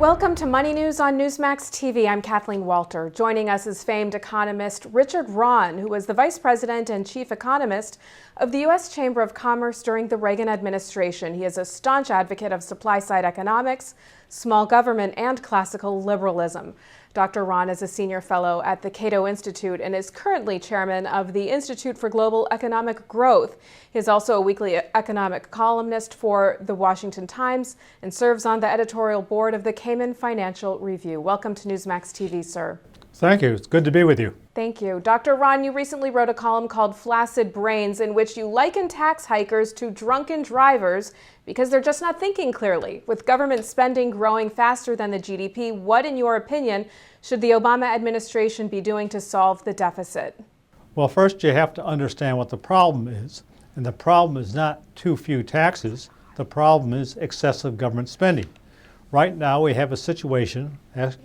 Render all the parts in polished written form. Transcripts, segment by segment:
Welcome to Money News on Newsmax TV. I'm Kathleen Walter. Joining us is famed economist Richard Rahn, who was the vice president and chief economist of the U.S. Chamber of Commerce during the Reagan administration. He is a staunch advocate of supply-side economics, small government, and classical liberalism. Dr. Rahn is a senior fellow at the Cato Institute and is currently chairman of the Institute for Global Economic Growth. He is also a weekly economic columnist for The Washington Times and serves on the editorial board of the Cayman Financial Review. Welcome to Newsmax TV, sir. Thank you. It's good to be with you. Thank you. Dr. Rahn, you recently wrote a column called Flaccid Brains in which you liken tax hikers to drunken drivers because they're just not thinking clearly. With government spending growing faster than the GDP, what, in your opinion, should the Obama administration be doing to solve the deficit? Well, first you have to understand what the problem is. And the problem is not too few taxes. The problem is excessive government spending. Right now we have a situation,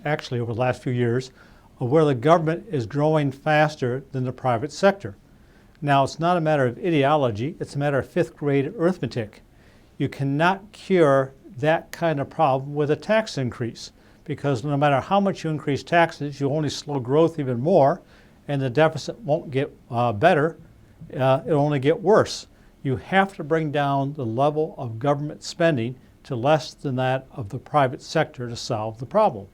actually over the last few years, where the government is growing faster than the private sector. Now, it's not a matter of ideology, it's a matter of fifth grade arithmetic. You cannot cure that kind of problem with a tax increase, because no matter how much you increase taxes, you only slow growth even more, and the deficit won't get better, it'll only get worse. You have to bring down the level of government spending to less than that of the private sector to solve the problem.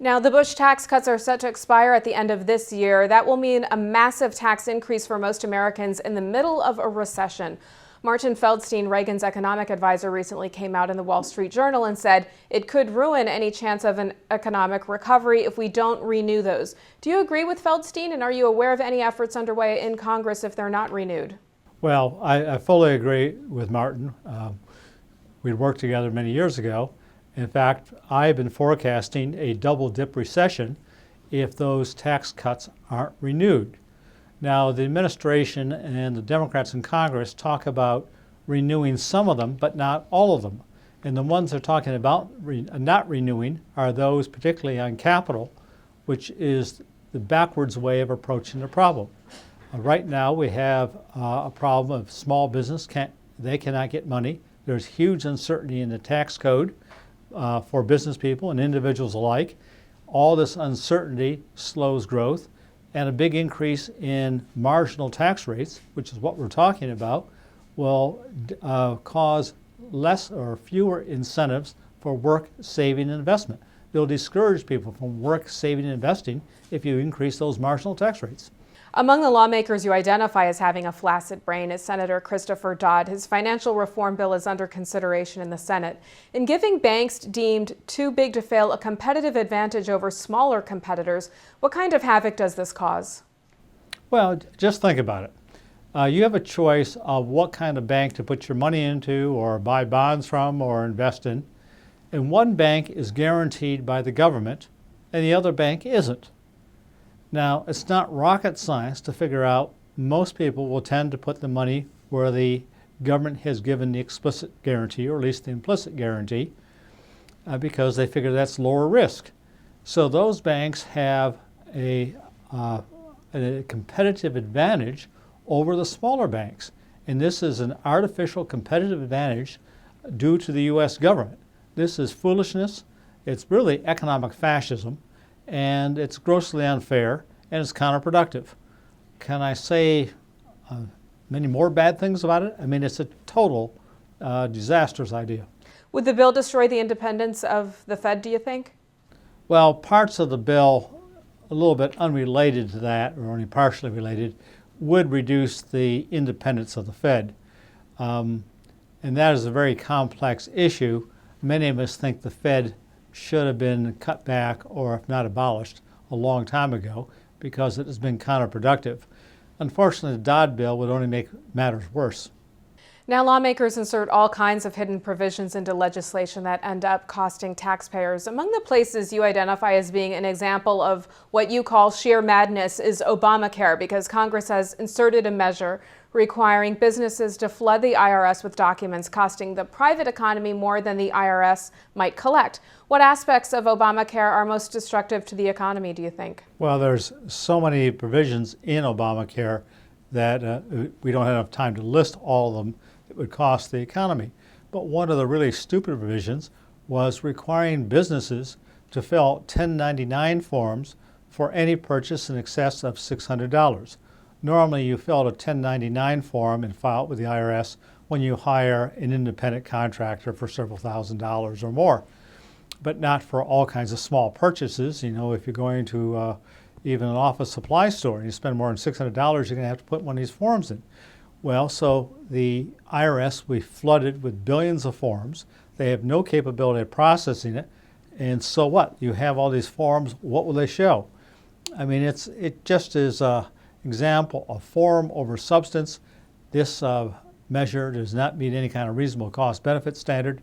Now, the Bush tax cuts are set to expire at the end of this year. That will mean a massive tax increase for most Americans in the middle of a recession. Martin Feldstein, Reagan's economic advisor, recently came out in the Wall Street Journal and said it could ruin any chance of an economic recovery if we don't renew those. Do you agree with Feldstein, and are you aware of any efforts underway in Congress if they're not renewed? Well, I fully agree with Martin. We worked together many years ago. In fact, I've been forecasting a double-dip recession if those tax cuts aren't renewed. Now, the administration and the Democrats in Congress talk about renewing some of them, but not all of them. And the ones they're talking about not renewing are those particularly on capital, which is the backwards way of approaching the problem. Right now, we have a problem of small business. They cannot get money. There's huge uncertainty in the tax code for business people and individuals alike. All this uncertainty slows growth, and a big increase in marginal tax rates, which is what we're talking about, will cause less or fewer incentives for work, saving, and investment. They'll discourage people from work, saving, and investing if you increase those marginal tax rates. Among the lawmakers you identify as having a flaccid brain is Senator Christopher Dodd. His financial reform bill is under consideration in the Senate. In giving banks deemed too big to fail a competitive advantage over smaller competitors, what kind of havoc does this cause? Well, just think about it. You have a choice of what kind of bank to put your money into or buy bonds from or invest in. And one bank is guaranteed by the government and the other bank isn't. Now, it's not rocket science to figure out most people will tend to put the money where the government has given the explicit guarantee, or at least the implicit guarantee, because they figure that's lower risk. So those banks have a competitive advantage over the smaller banks. And this is an artificial competitive advantage due to the U.S. government. This is foolishness. It's really economic fascism. And it's grossly unfair, and it's counterproductive. Can I say many more bad things about it? I mean, it's a total disastrous idea. Would the bill destroy the independence of the Fed, do you think? Well, parts of the bill, a little bit unrelated to that, or only partially related, would reduce the independence of the Fed. And that is a very complex issue. Many of us think the Fed should have been cut back, or if not abolished, a long time ago because it has been counterproductive. Unfortunately, the Dodd bill would only make matters worse. Now, lawmakers insert all kinds of hidden provisions into legislation that end up costing taxpayers. Among the places you identify as being an example of what you call sheer madness is Obamacare, because Congress has inserted a measure requiring businesses to flood the IRS with documents costing the private economy more than the IRS might collect. What aspects of Obamacare are most destructive to the economy, do you think? Well, there's so many provisions in Obamacare that we don't have enough time to list all of them that would cost the economy. But one of the really stupid provisions was requiring businesses to fill 1099 forms for any purchase in excess of $600. Normally, you fill out a 1099 form and file it with the IRS when you hire an independent contractor for several $1,000s or more, but not for all kinds of small purchases. You know, if you're going to even an office supply store and you spend more than $600, you're going to have to put one of these forms in. Well, so the IRS, we flooded with billions of forms. They have no capability of processing it. And so what? You have all these forms, what will they show? I mean, it just is an example of form over substance. This measure does not meet any kind of reasonable cost-benefit standard.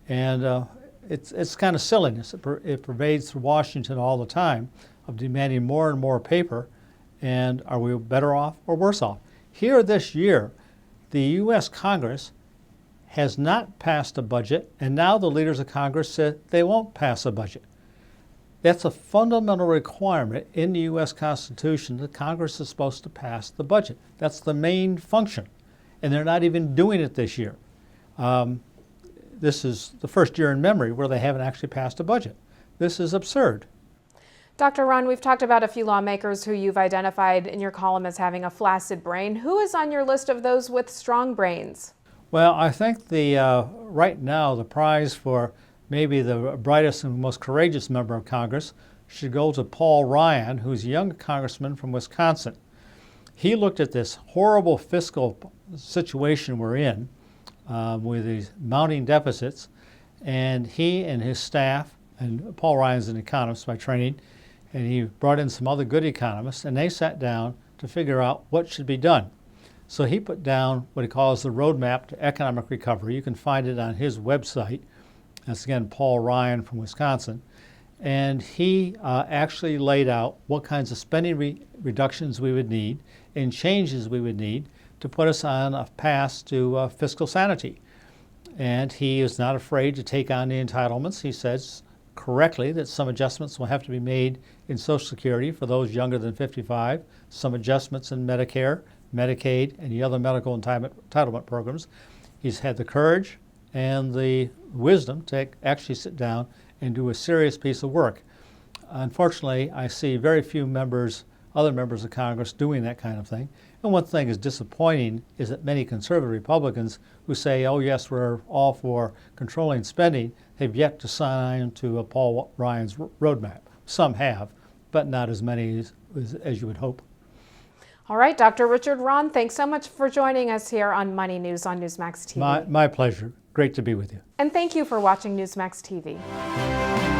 And it's kind of silliness. It pervades through Washington all the time of demanding more and more paper. And are we better off or worse off? Here this year, the U.S. Congress has not passed a budget, and now the leaders of Congress said they won't pass a budget. That's a fundamental requirement in the U.S. Constitution that Congress is supposed to pass the budget. That's the main function, and they're not even doing it this year. This is the first year in memory where they haven't actually passed a budget. This is absurd. Dr. Rahn, we've talked about a few lawmakers who you've identified in your column as having a flaccid brain. Who is on your list of those with strong brains? Well, I think right now the prize for maybe the brightest and most courageous member of Congress should go to Paul Ryan, who's a young congressman from Wisconsin. He looked at this horrible fiscal situation we're in with these mounting deficits, and he and his staff, and Paul Ryan's an economist by training, and he brought in some other good economists, and they sat down to figure out what should be done. So he put down what he calls the roadmap to economic recovery. You can find it on his website. That's again Paul Ryan from Wisconsin. And he actually laid out what kinds of spending reductions we would need and changes we would need to put us on a path to fiscal sanity. And he is not afraid to take on the entitlements. He says correctly that some adjustments will have to be made in Social Security for those younger than 55, some adjustments in Medicare, Medicaid, and the other medical entitlement programs. He's had the courage and the wisdom to actually sit down and do a serious piece of work. Unfortunately, I see very few other members of Congress doing that kind of thing. And one thing is disappointing is that many conservative Republicans who say, oh yes, we're all for controlling spending, have yet to sign to Paul Ryan's roadmap. Some have, but not as many as you would hope. All right, Dr. Richard Rahn, thanks so much for joining us here on Money News on Newsmax TV. My pleasure. Great to be with you. And thank you for watching Newsmax TV.